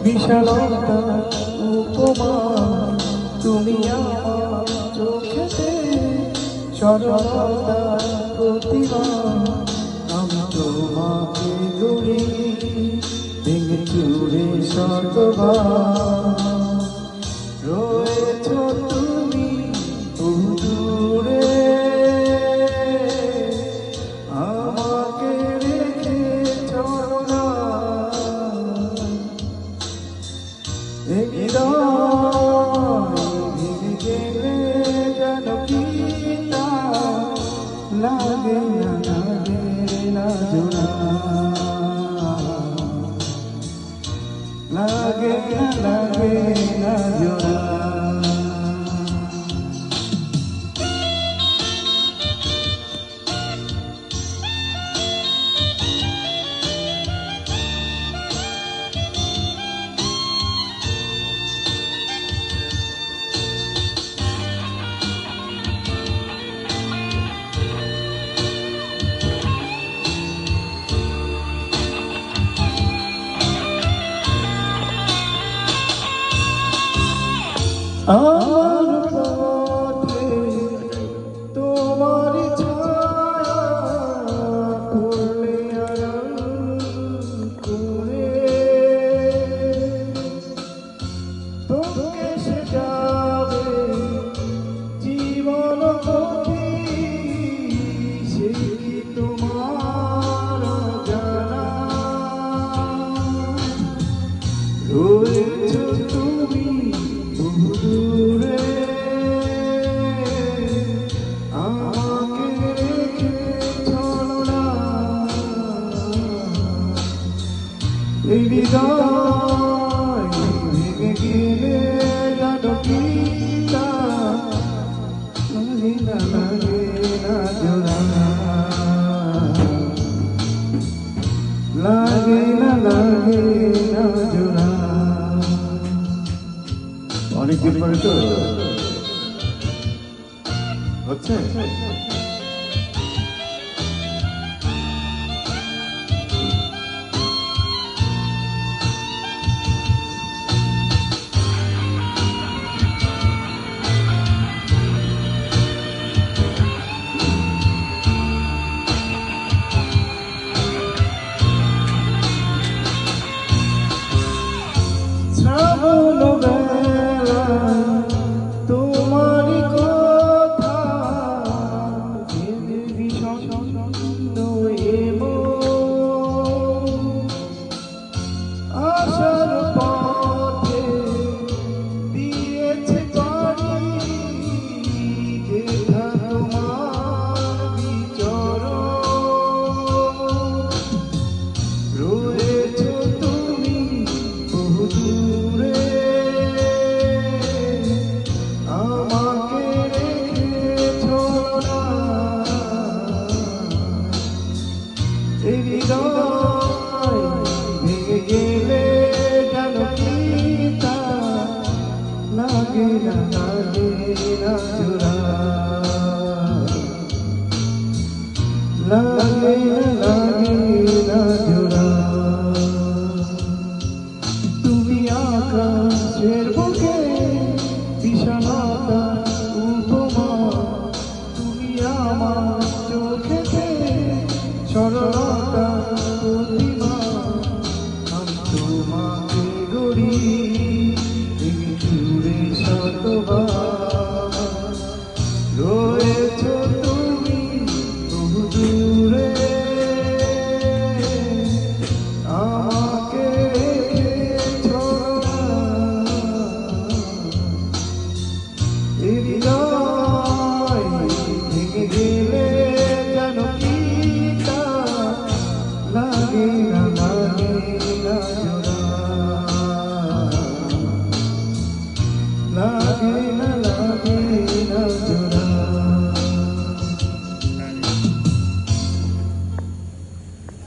বিশালতা উপমা তুমি আমার চোখেতে সরলতা প্রতিমা আমি তোমাকে গড়ি ভেঙে চুরে শতবার রয়েছ তুমি দূরে আমাকে রেখে চলো না ভেঙে গেলে যেন কি লাগে না জোড়া লাগে না জোড়া আমার পথে তোমার ছায়া পড়লে আড়াল করে তোকে সে যাবে জীবন পথে সে কি তোমার জানা রয়েছ তুমি দূরে আমাকে রেখে চলো না এই হৃদয় ভেঙে গেলে জানো কি লাগে না জোড়া লাগে না জোড়া অনেকদিন পরে তো হচ্ছে শ্রাবণ বেলা তোমারই কথা ভেবে বিষণ্ণ এমো আশার পথে দিয়েছে পাড়ি যেথা তোমার বিচরণ রয়েছ তুমি বহু দূরে আমাকে রেখে চলো না এই হৃদয় ভেঙে গেলে যেন কি লাগে না জোড়া লাগে না জোড়া তুমি আকাশের বুকে বিশালতা উপমা তুমি আমার চোখেতে সরলতা প্রতিমা আমি তোমাকে গড়ি ভেঙে চুরে শতবার রয়েছ তুমি বহু দূরে আমাকে রেখে চলো না এই